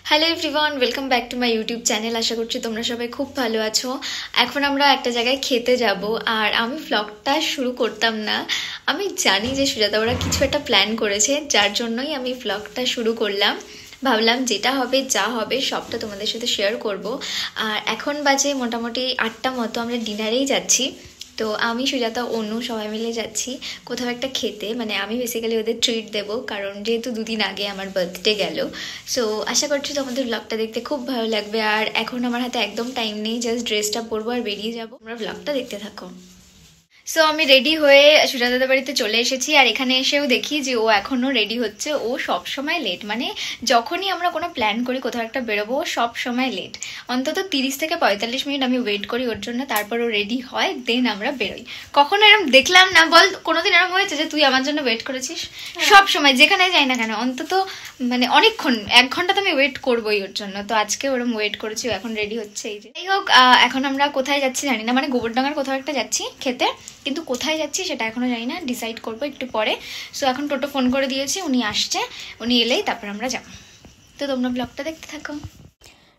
Hello everyone, welcome back to my YouTube channel. আশা করছি তোমরা সবাই খুব ভালো আছো। এখন আমরা একটা জায়গায় খেতে যাব, আর আমি ভ্লগটা শুরু করতাম না। আমি জানি যে সুজাতা ওরা কিছু একটা প্ল্যান করেছে, যার জন্যই আমি ভ্লগটা শুরু করলাম। ভাবলাম যেটা হবে যা হবে সবটা তোমাদের সাথে শেয়ার করব। আর এখন বাজে মোটামুটি 8টা মতো, আমরা ডিনারেই যাচ্ছি। তো আমি সুজাতা অনু সবাই মিলে যাচ্ছি কোথাও একটা খেতে, মানে আমি বেসিক্যালি ওদের ট্রিট দেবো, কারণ যেহেতু দুদিন আগে আমার বার্থডে গেল। সো আশা করছি তোমাদের ব্লগটা দেখতে খুব ভালো লাগবে। আর এখন আমার হাতে একদম টাইম নেই, জাস্ট ড্রেসটা পরবো আর বেরিয়ে যাবো। তোমরা ব্লগটা দেখতে থাকো। সো আমি রেডি হয়ে সুজাতাদের বাড়িতে চলে এসেছি, আর এখানে এসেও দেখি যে ও এখনও রেডি হচ্ছে। ও সব সময় লেট, মানে যখনই আমরা কোনো প্ল্যান করি কোথাও একটা বেরোবো ও সব সময় লেট। অন্তত 30 থেকে 45 মিনিট আমি ওয়েট করি ওর জন্য, তারপর ও রেডি হয়, দেন আমরা বেরোই। কখনো এরকম দেখলাম না, বল কোনোদিন এরকম হয়েছে যে তুই আমার জন্য ওয়েট করেছিস? সব সময় যেখানে যাই না কেন অন্তত মানে অনেকক্ষণ, 1 ঘন্টা তো আমি ওয়েট করবোই ওর জন্য। তো আজকে ওরম ওয়েট করেছি, ও এখন রেডি হচ্ছে। এই যে যাই হোক, এখন আমরা কোথায় যাচ্ছি জানি না, মানে গোবরডাঙ্গার কোথাও একটা যাচ্ছি খেতে, কিন্তু কোথায় যাচ্ছি সেটা এখনো জানি না, ডিসাইড করবো একটু পরে। সো এখন টোটো ফোন করে দিয়েছি, উনি আসছে, উনি এলেই তারপর আমরা যাব। তো তোমরা ব্লগটা দেখতে থাকো।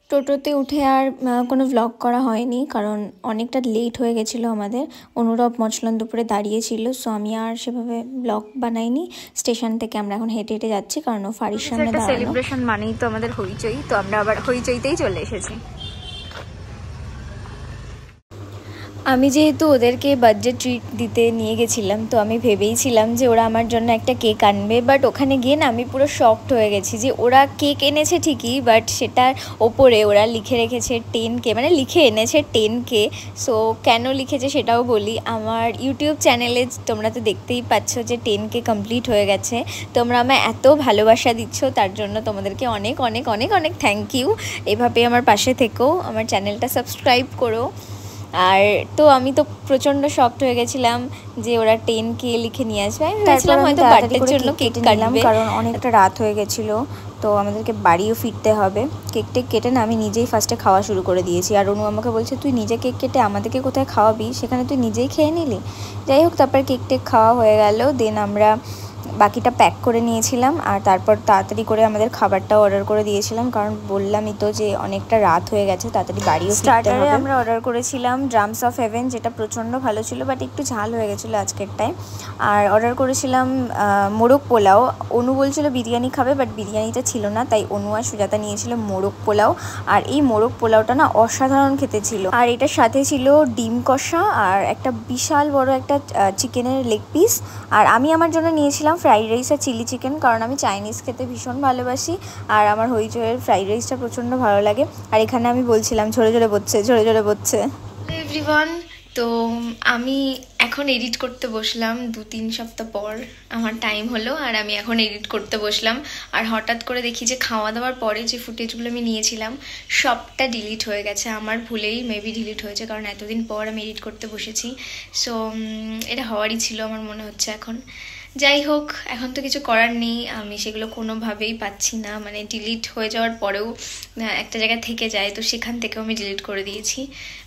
টোটোতে উঠে আর কোনো ভ্লগ করা হয়নি, কারণ অনেকটা লেট হয়ে গেছিলো আমাদের। অনুরব মচলন্দপুরে দাঁড়িয়েছিল, সো আমি আর সেভাবে ব্লগ বানাইনি। স্টেশন থেকে আমরা এখন হেঁটে হেঁটে যাচ্ছি, কারণ ও ফাঁড়ির সামনে দাঁড়ানো। সেলিব্রেশন মানেই তো আমাদের হইচই, তো আমরা আবার হইচইতেই চলে এসেছি। আমি যেহেতু ওদেরকে বার্থডে ট্রিট দিতে নিয়ে গেছিলাম, তো আমি ভেবেইছিলাম যে ওরা আমার জন্য একটা কেক আনবে। বাট ওখানে গিয়ে না আমি পুরো শকড হয়ে গেছি যে ওরা কেক এনেছে ঠিকই, বাট সেটার ওপরে ওরা লিখে রেখেছে 10K, মানে লিখে এনেছে 10K। সো কেন লিখেছে সেটাও বলি। আমার ইউটিউব চ্যানেলে তোমরা তো দেখতেই পাচ্ছ যে 10K কমপ্লিট হয়ে গেছে। তোমরা আমায় এত ভালোবাসা দিচ্ছ, তার জন্য তোমাদেরকে অনেক অনেক অনেক অনেক থ্যাংক ইউ। এভাবে আমার পাশে থেকেও আমার চ্যানেলটা সাবস্ক্রাইব করো। আর তো আমি তো প্রচণ্ড শকড হয়ে গেছিলাম যে ওরা 10K লিখে নিয়ে আসবে। আমি ভেবেছিলাম হয়তো বার্থডের জন্য কেক কাটবে, কারণ অনেকটা রাত হয়ে গেছিলো, তো আমাদেরকে বাড়িও ফিরতে হবে। কেক টেক কেটে না আমি নিজেই ফার্স্টে খাওয়া শুরু করে দিয়েছি। আর অনু আমাকে বলছে তুই নিজে কেক কেটে আমাদেরকে কোথায় খাওয়াবি, সেখানে তুই নিজেই খেয়ে নিলি। যাই হোক, তারপর কেক টেক খাওয়া হয়ে গেল, দেন আমরা বাকিটা প্যাক করে নিয়েছিলাম। আর তারপর তাড়াতাড়ি করে আমাদের খাবারটাও অর্ডার করে দিয়েছিলাম, কারণ বললামই তো যে অনেকটা রাত হয়ে গেছে, তাড়াতাড়ি বাড়িও ফিরতে হবে। আমরা অর্ডার করেছিলাম ড্রামস অফ হেভেন, যেটা প্রচণ্ড ভালো ছিল, বাট একটু ঝাল হয়ে গেছিলো আজকের টাইম। আর অর্ডার করেছিলাম মোরগ পোলাও। অনু বলছিল বিরিয়ানি খাবে, বাট বিরিয়ানিটা ছিল না, তাই অনু আর সুজাতা নিয়েছিল মোরগ পোলাও। আর এই মোরগ পোলাওটা না অসাধারণ খেতে ছিল। আর এটার সাথে ছিল ডিম কষা আর একটা বিশাল বড় একটা চিকেনের লেগ পিস। আর আমি আমার জন্য নিয়েছিলাম ফ্রাইড রাইস আর চিলি চিকেন, কারণ আমি চাইনিজ খেতে ভীষণ ভালোবাসি, আর আমার হইচইয়ের ফ্রাইড রাইসটা প্রচণ্ড ভালো লাগে। আর এখানে আমি বলছিলাম ঝরে ঝরে পড়ছে, ঝরে ঝরে পড়ছে। এভরিওয়ান, তো আমি এখন এডিট করতে বসলাম 2-3 সপ্তাহ পর আমার টাইম হলো, আর আমি এখন এডিট করতে বসলাম। আর হঠাৎ করে দেখি যে খাওয়া দাওয়ার পরে যে ফুটেজগুলো আমি নিয়েছিলাম সবটা ডিলিট হয়ে গেছে। আমার ভুলেই মেবি ডিলিট হয়েছে, কারণ এতদিন পর আমি এডিট করতে বসেছি। সো এটা হওয়ারই ছিল আমার মনে হচ্ছে এখন। যাই হোক, এখন তো কিছু করার নেই, আমি সেগুলো কোনোভাবেই পাচ্ছি না, মানে ডিলিট হয়ে যাওয়ার পরেও একটা জায়গায় থেকে যায়, তো সেখান থেকেও আমি ডিলিট করে দিয়েছি।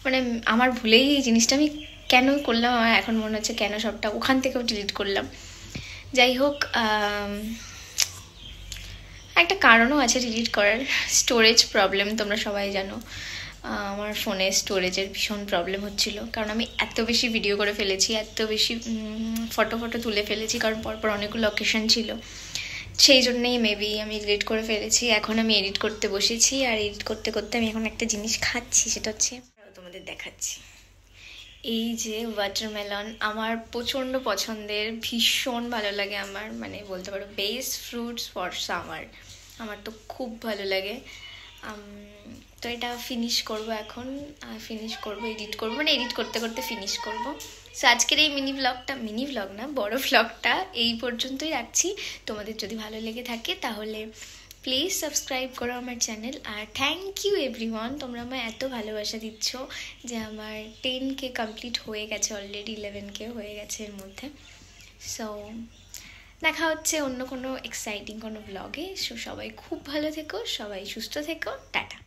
মানে আমার ভুলেই এই জিনিসটা আমি কেন করলাম, আমার এখন মনে হচ্ছে কেন সবটা ওখান থেকেও ডিলিট করলাম। যাই হোক, একটা কারণও আছে ডিলিট করার, স্টোরেজ প্রবলেম। তোমরা সবাই জানো আমার ফোনে স্টোরেজের ভীষণ প্রবলেম হচ্ছিল, কারণ আমি এত বেশি ভিডিও করে ফেলেছি, এত বেশি ফটো তুলে ফেলেছি, কারণ পরপর অনেকগুলো লোকেশন ছিল, সেই জন্যই মেবি আমি ডিলিট করে ফেলেছি। এখন আমি এডিট করতে বসেছি, আর এডিট করতে করতে আমি এখন একটা জিনিস খাচ্ছি, সেটা হচ্ছে তোমাদের দেখাচ্ছি। এই যে ওয়াটারমেলন, আমার প্রচণ্ড পছন্দের, ভীষণ ভালো লাগে আমার, মানে বলতে পারো বেস্ট ফ্রুটস ফর সামার। আমার তো খুব ভালো লাগে। তো এটা ফিনিশ করব এখন, ফিনিশ করব, এডিট করব, মানে এডিট করতে করতে ফিনিশ করব। সো আজকের এই মিনি ভ্লগ না বড় ভ্লগটা এই পর্যন্তই রাখছি। তোমাদের যদি ভালো লেগে থাকে তাহলে প্লিজ সাবস্ক্রাইব করো আমার চ্যানেল। আর থ্যাংক ইউ এভরিওয়ান, তোমরা আমায় এত ভালোবাসা দিচ্ছ যে আমার 10K কমপ্লিট হয়ে গেছে অলরেডি, 11K হয়ে গেছে এর মধ্যে। সো দেখা হচ্ছে অন্য কোনো এক্সাইটিং কোনো ব্লগে। সো সবাই খুব ভালো থেকো, সবাই সুস্থ থেকো, টাটা।